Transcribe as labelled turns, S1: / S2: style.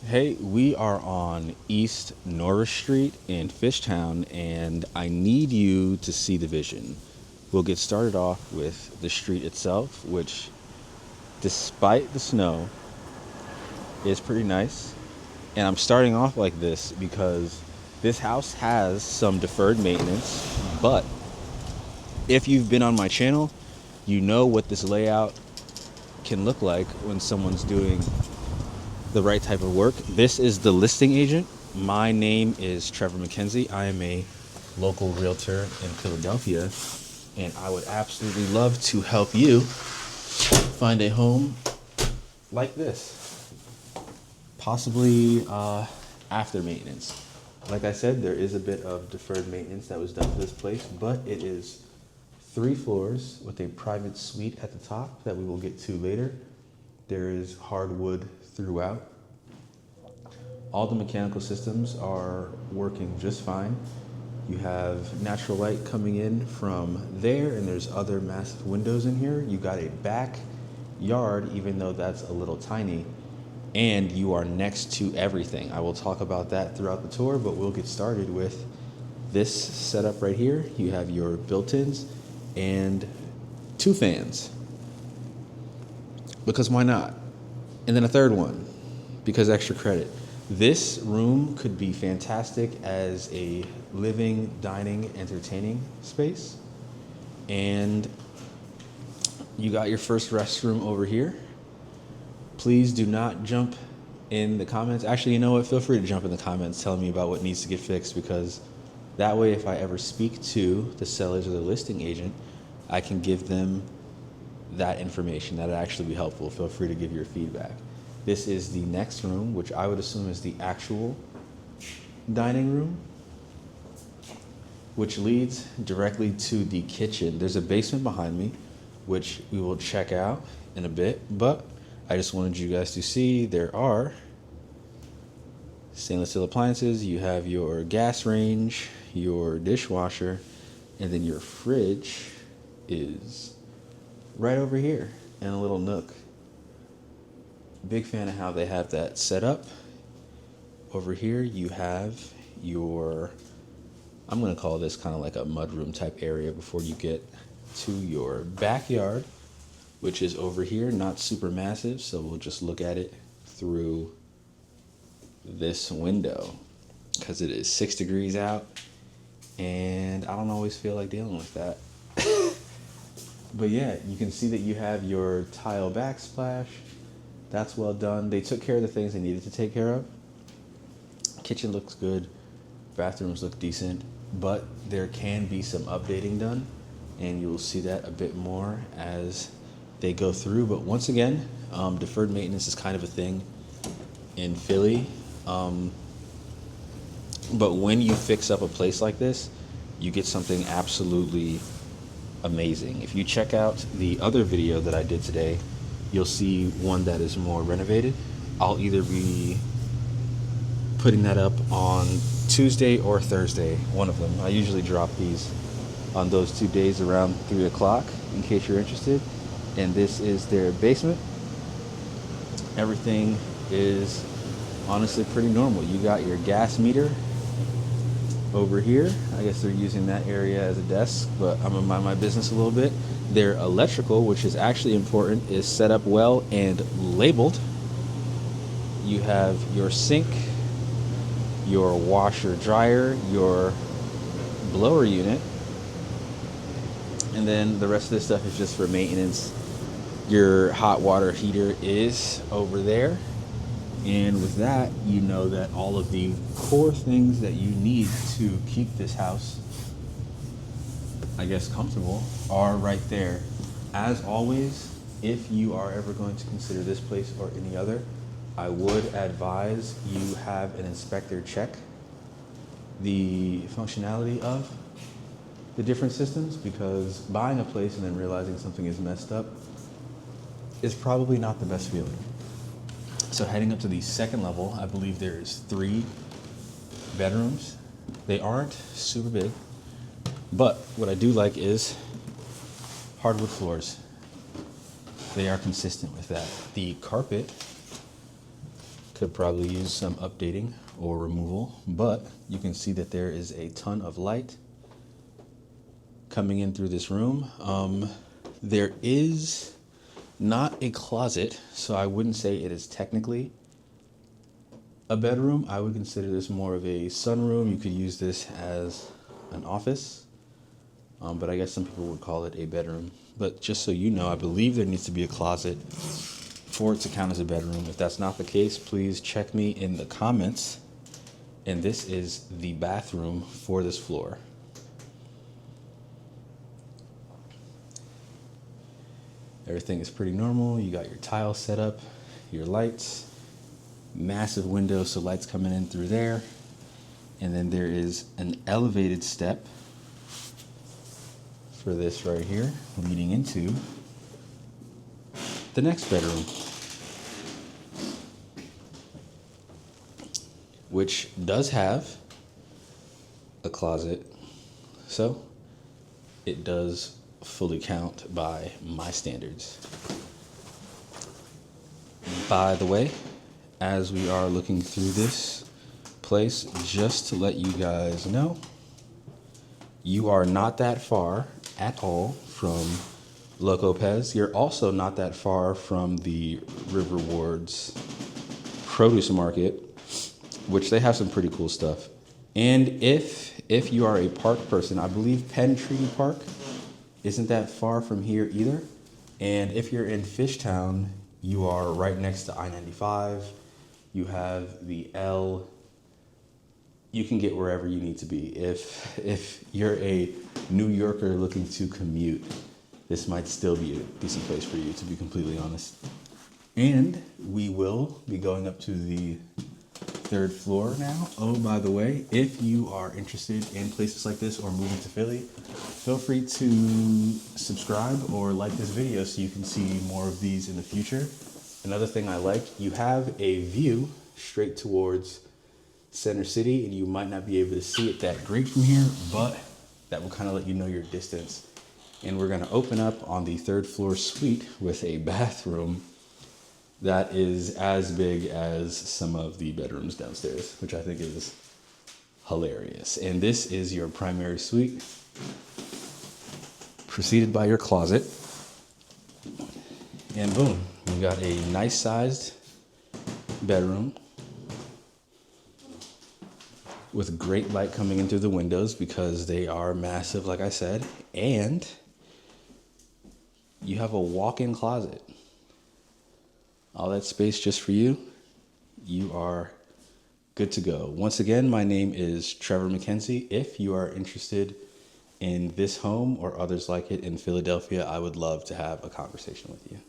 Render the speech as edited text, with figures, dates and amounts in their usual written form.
S1: Hey, we are on East Norris Street in Fishtown, and I need you to see the vision. We'll get started off with the street itself, which, despite the snow, is pretty nice. And I'm starting off like this because this house has some deferred maintenance, but if you've been on my channel, you know what this layout can look like when someone's doing the right type of work. This is the listing agent. My name is Trevor McKenzie. I am a local realtor in Philadelphia, and I would absolutely love to help you find a home like this, possibly after maintenance. Like I said, there is a bit of deferred maintenance that was done to this place, but it is 3 floors with a private suite at the top that we will get to later. There is hardwood throughout. All the mechanical systems are working just fine. You have natural light coming in from there, and there's other massive windows in here. You got a backyard, even though that's a little tiny, and you are next to everything. I will talk about that throughout the tour, but we'll get started with this setup right here. You have your built-ins and 2 fans, because why not? And then a third one, because extra credit. This room could be fantastic as a living, dining, entertaining space. And you got your first restroom over here. Please do not jump in the comments. Actually, you know what? Feel free to jump in the comments telling me about what needs to get fixed, because that way, if I ever speak to the sellers or the listing agent, I can give them that information. That'd actually be helpful. Feel free to give your feedback. This is the next room, which I would assume is the actual dining room, which leads directly to the kitchen. There's a basement behind me, which we will check out in a bit, but I just wanted you guys to see there are stainless steel appliances. You have your gas range, your dishwasher, and then your fridge is right over here in a little nook. Big fan of how they have that set up. Over here you have your, I'm going to call this kind of like a mudroom type area before you get to your backyard, which is over here, not super massive, so we'll just look at it through this window because it is 6 degrees out, and I don't always feel like dealing with that. But yeah, you can see that you have your tile backsplash. That's well done. They took care of the things they needed to take care of. Kitchen looks good. Bathrooms look decent, but there can be some updating done, and you'll see that a bit more as they go through. But once again, deferred maintenance is kind of a thing in Philly. But when you fix up a place like this, you get something absolutely amazing. If you check out the other video that I did today, you'll see one that is more renovated. I'll either be putting that up on Tuesday or Thursday, one of them. I usually drop these on those 2 days around 3 o'clock in case you're interested. And this is their basement. Everything is honestly pretty normal. You got your gas meter over here. I guess they're using that area as a desk, but I'm gonna mind my business a little bit. Their electrical, which is actually important, is set up well and labeled. You have your sink, your washer dryer, your blower unit, and then the rest of this stuff is just for maintenance. Your hot water heater is over there. And with that, you know that all of the core things that you need to keep this house, I guess, comfortable are right there. As always, if you are ever going to consider this place or any other, I would advise you have an inspector check the functionality of the different systems, because buying a place and then realizing something is messed up is probably not the best feeling. So heading up to the second level, I believe there's 3 bedrooms. They aren't super big, but what I do like is hardwood floors. They are consistent with that. The carpet could probably use some updating or removal, but you can see that there is a ton of light coming in through this room. There is not a closet, so I wouldn't say it is technically a bedroom. I would consider this more of a sunroom. You could use this as an office, but I guess some people would call it a bedroom. But just so you know, I believe there needs to be a closet for it to count as a bedroom. If that's not the case, please check me in the comments. And this is the bathroom for this floor. Everything is pretty normal. You got your tile set up, your lights, massive window, so lights coming in through there. And then there is an elevated step for this right here, leading into the next bedroom, which does have a closet, so it does fully count by my standards. By the way, as we are looking through this place, just to let you guys know, you are not that far at all from Loco Pez. You're also not that far from the River Ward's produce market, which they have some pretty cool stuff. And if you are a park person, I believe Penn Treaty Park isn't that far from here either. And if you're in Fishtown, you are right next to I-95. You have the L. You can get wherever you need to be. If you're a New Yorker looking to commute, this might still be a decent place for you, to be completely honest. And we will be going up to the 3rd floor now. Oh, by the way, if you are interested in places like this or moving to Philly, feel free to subscribe or like this video so you can see more of these in the future. Another thing I like, you have a view straight towards Center City, and you might not be able to see it that great from here, but that will kind of let you know your distance. And we're going to open up on the 3rd floor suite with a bathroom that is as big as some of the bedrooms downstairs, which I think is hilarious. And this is your primary suite, preceded by your closet. And boom, we got a nice sized bedroom with great light coming in through the windows because they are massive, like I said. And you have a walk-in closet. All that space just for you. You are good to go. Once again, my name is Trevor McKenzie. If you are interested in this home or others like it in Philadelphia, I would love to have a conversation with you.